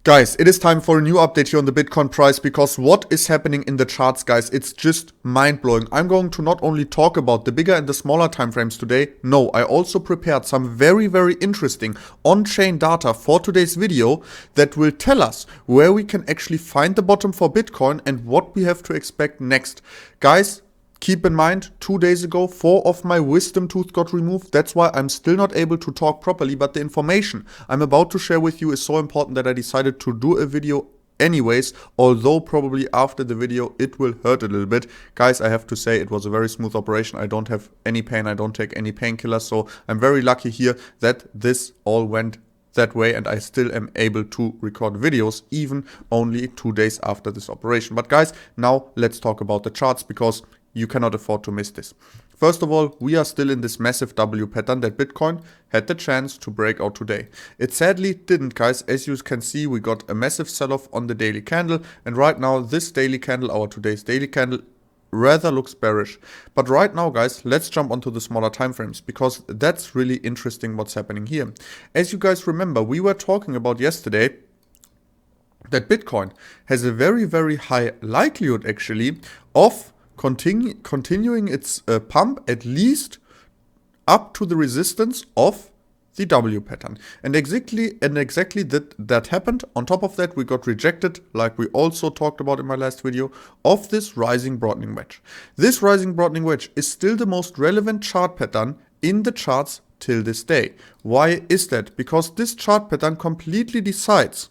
Guys, it is time for a new update here on the Bitcoin price because what is happening in the charts, guys, it's just mind-blowing. I'm going to not only talk about the bigger and the smaller timeframes today, no, I also prepared some very, very interesting on-chain data for today's video that will tell us where we can actually find the bottom for Bitcoin and what we have to expect next. Guys, keep in mind, 2 days ago, 4 of my wisdom tooth got removed. That's why I'm still not able to talk properly. But the information I'm about to share with you is so important that I decided to do a video anyways. Although probably after the video it will hurt a little bit. Guys, I have to say it was a very smooth operation. I don't have any pain. I don't take any painkillers. So I'm very lucky here that this all went that way and I still am able to record videos even only 2 days after this operation. But guys, now let's talk about the charts because you cannot afford to miss this. First of all, we are still in this massive W pattern that Bitcoin had the chance to break out today. It sadly didn't, guys. As you can see, we got a massive sell-off on the daily candle. And right now, this daily candle, our today's daily candle, rather looks bearish. But right now, guys, let's jump onto the smaller time frames because that's really interesting what's happening here. As you guys remember, we were talking about yesterday that Bitcoin has a very, very high likelihood actually of continuing its pump at least up to the resistance of the W pattern. And exactly that happened. On top of that, we got rejected, like we also talked about in my last video, of this rising broadening wedge. This rising broadening wedge is still the most relevant chart pattern in the charts till this day. Why is that? Because this chart pattern completely decides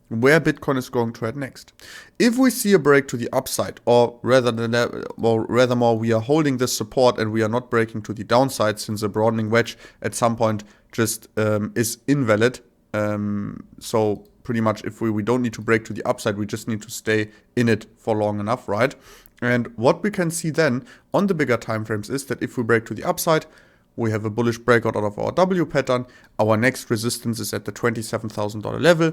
where Bitcoin is going to head next. If we see a break to the upside, or rather more, we are holding this support and we are not breaking to the downside, since a broadening wedge at some point just is invalid. So pretty much if we don't need to break to the upside, we just need to stay in it for long enough, right? And what we can see then on the bigger time frames is that if we break to the upside, we have a bullish breakout out of our W pattern. Our next resistance is at the $27,000 level.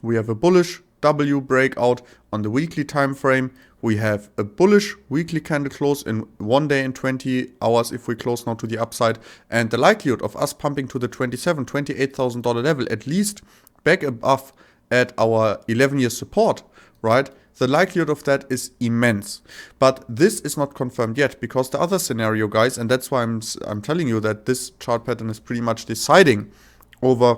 We have a bullish W breakout on the weekly time frame. We have a bullish weekly candle close in 1 day and 20 hours if we close now to the upside. And the likelihood of us pumping to the $28,000 level, at least back above at our 11-year support, right? The likelihood of that is immense. But this is not confirmed yet because the other scenario, guys, and that's why I'm telling you that this chart pattern is pretty much deciding over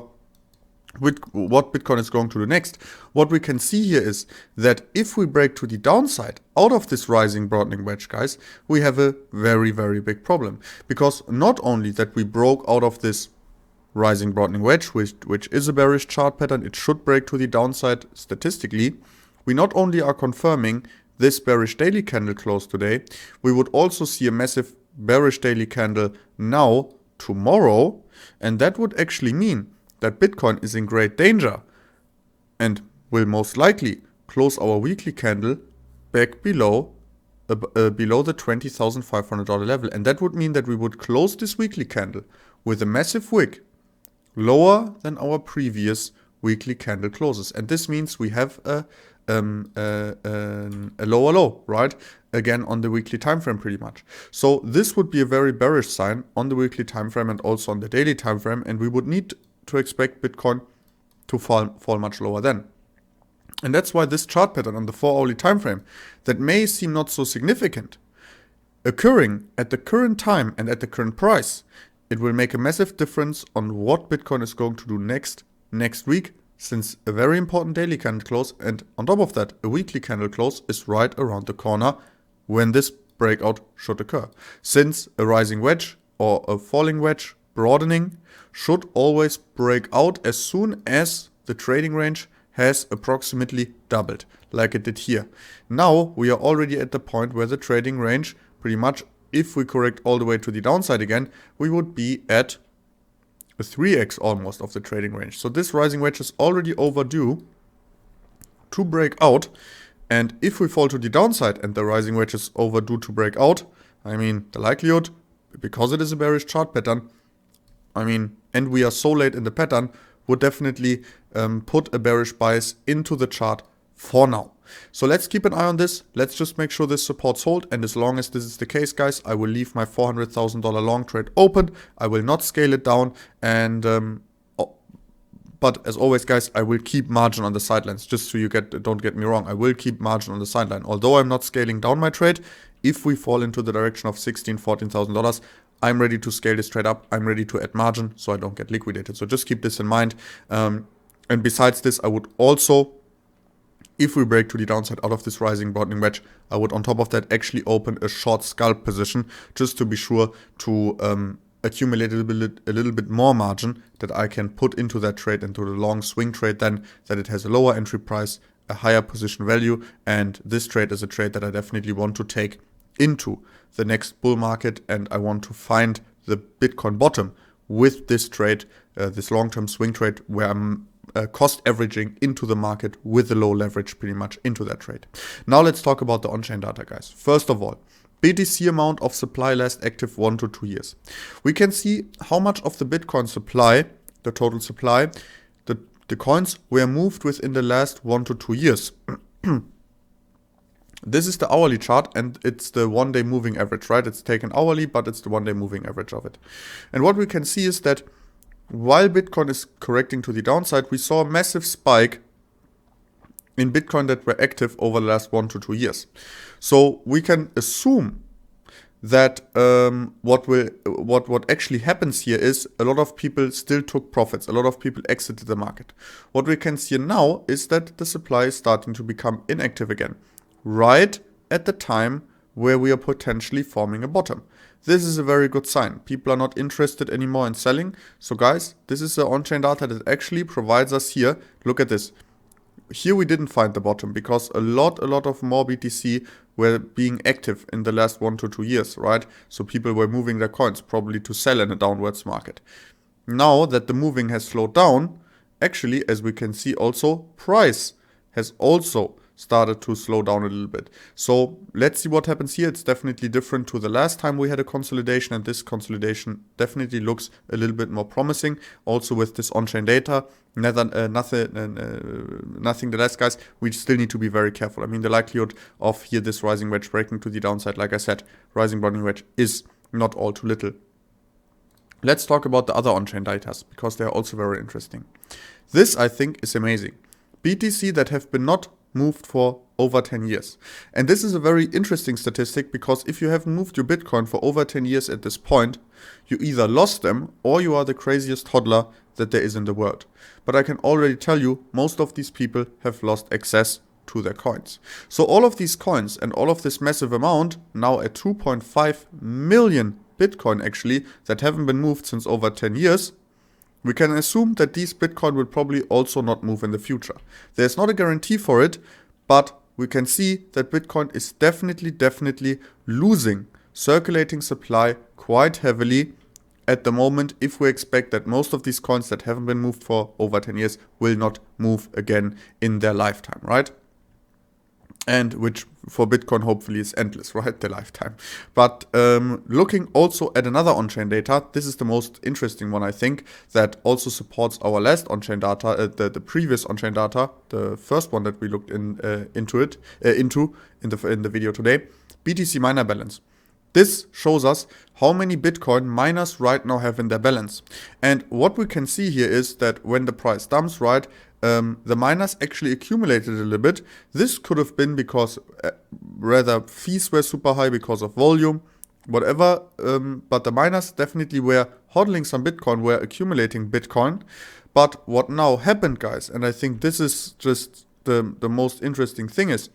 with what Bitcoin is going to do next. What we can see here is that if we break to the downside out of this rising broadening wedge, guys, we have a very, very big problem. Because not only that we broke out of this rising broadening wedge, which is a bearish chart pattern, it should break to the downside statistically. We not only are confirming this bearish daily candle close today, we would also see a massive bearish daily candle now, tomorrow, and that would actually mean that Bitcoin is in great danger and will most likely close our weekly candle back below the $20,500 level. And that would mean that we would close this weekly candle with a massive wick lower than our previous weekly candle closes. And this means we have a lower low, right? Again on the weekly time frame pretty much. So this would be a very bearish sign on the weekly time frame and also on the daily time frame, and we would need to expect Bitcoin to fall much lower then. And that's why this chart pattern on the 4-hourly time frame that may seem not so significant, occurring at the current time and at the current price, it will make a massive difference on what Bitcoin is going to do next week, since a very important daily candle close and on top of that a weekly candle close is right around the corner when this breakout should occur. Since a rising wedge or a falling wedge broadening should always break out as soon as the trading range has approximately doubled, like it did here. Now we are already at the point where the trading range, pretty much if we correct all the way to the downside again, we would be at a 3x almost of the trading range. So this rising wedge is already overdue to break out. And if we fall to the downside and the rising wedge is overdue to break out, I mean, the likelihood, because it is a bearish chart pattern, and we are so late in the pattern, would definitely put a bearish bias into the chart for now. So let's keep an eye on this. Let's just make sure this supports hold. And as long as this is the case, guys, I will leave my $400,000 long trade open. I will not scale it down. And But as always, guys, I will keep margin on the sidelines, just so don't get me wrong. I will keep margin on the sideline. Although I'm not scaling down my trade, if we fall into the direction of $16,000, $14,000, I'm ready to scale this trade up. I'm ready to add margin so I don't get liquidated. So just keep this in mind. And besides this, I would also, if we break to the downside out of this rising broadening wedge, I would on top of that actually open a short scalp position just to be sure to accumulate a little bit more margin that I can put into that trade, into the long swing trade, then that it has a lower entry price, a higher position value, and this trade is a trade that I definitely want to take into the next bull market, and I want to find the Bitcoin bottom with this trade, this long-term swing trade, where I'm cost averaging into the market with a low leverage pretty much into that trade. Now let's talk about the on-chain data, guys. First of all, BTC amount of supply last active 1 to 2 years. We can see how much of the Bitcoin supply, the total supply, the coins were moved within the last 1 to 2 years. This is the hourly chart, and it's the 1 day moving average, right? It's taken hourly, but it's the 1 day moving average of it. And what we can see is that while Bitcoin is correcting to the downside, we saw a massive spike in Bitcoin that were active over the last 1 to 2 years. So we can assume that what actually happens here is a lot of people still took profits. A lot of people exited the market. What we can see now is that the supply is starting to become inactive again, right at the time where we are potentially forming a bottom. This is a very good sign. People are not interested anymore in selling. So guys, this is the on-chain data that actually provides us here. Look at this. Here we didn't find the bottom because a lot of more BTC were being active in the last 1 to 2 years, right? So people were moving their coins probably to sell in a downwards market. Now that the moving has slowed down, actually, as we can see also, price has also started to slow down a little bit. So let's see what happens here. It's definitely different to the last time we had a consolidation, and this consolidation definitely looks a little bit more promising. Also with this on-chain data, nothing guys, we still need to be very careful. I mean, the likelihood of here this rising wedge breaking to the downside, like I said, rising broadening wedge is not all too little. Let's talk about the other on-chain data because they are also very interesting. This, I think, is amazing. BTC that have been not moved for over 10 years. And this is a very interesting statistic because if you have moved your Bitcoin for over 10 years at this point, you either lost them or you are the craziest hodler that there is in the world. But I can already tell you, most of these people have lost access to their coins. So all of these coins and all of this massive amount, now at 2.5 million Bitcoin actually, that haven't been moved since over 10 years, we can assume that these Bitcoin will probably also not move in the future. There's not a guarantee for it, but we can see that Bitcoin is definitely losing circulating supply quite heavily at the moment, if we expect that most of these coins that haven't been moved for over 10 years will not move again in their lifetime, right? And which for Bitcoin hopefully is endless, right? Their lifetime. But looking also at another on-chain data, this is the most interesting one, I think, that also supports our last on-chain data, the previous on-chain data, the first one that we looked into in the video today, BTC miner balance. This shows us how many Bitcoin miners right now have in their balance. And what we can see here is that when the price dumps, right, the miners actually accumulated a little bit. This could have been because rather fees were super high because of volume, whatever. But the miners definitely were hodling some Bitcoin, were accumulating Bitcoin. But what now happened, guys, and I think this is just the most interesting thing is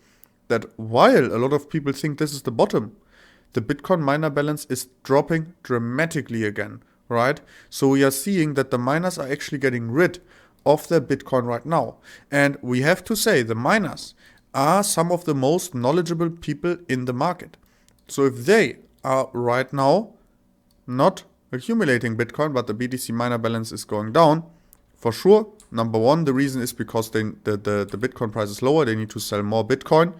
that while a lot of people think this is the bottom, the Bitcoin miner balance is dropping dramatically again, right? So we are seeing that the miners are actually getting rid of their Bitcoin right now. And we have to say the miners are some of the most knowledgeable people in the market. So if they are right now not accumulating Bitcoin, but the BTC miner balance is going down, for sure, number one, the reason is because the Bitcoin price is lower. They need to sell more Bitcoin,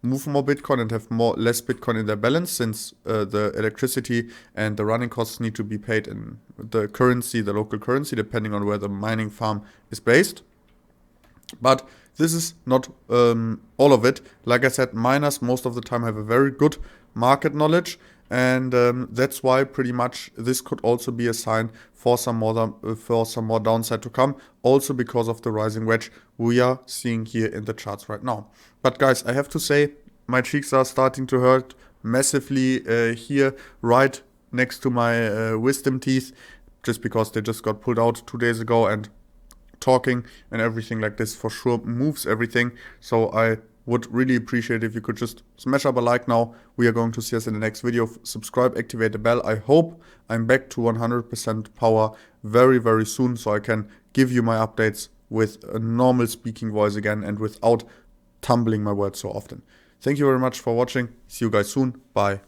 move more Bitcoin and have less Bitcoin in their balance, since the electricity and the running costs need to be paid in the currency, the local currency, depending on where the mining farm is based. But this is not all of it. Like I said, miners most of the time have a very good market knowledge, And that's why pretty much this could also be a sign for some more downside to come, also because of the rising wedge we are seeing here in the charts right now. But guys, I have to say my cheeks are starting to hurt massively here right next to my wisdom teeth, just because they just got pulled out 2 days ago, and talking and everything like this for sure moves everything. So I would really appreciate if you could just smash up a like now. We are going to see us in the next video. Subscribe, activate the bell. I hope I'm back to 100% power very, very soon, so I can give you my updates with a normal speaking voice again and without tumbling my words so often. Thank you very much for watching. See you guys soon. Bye.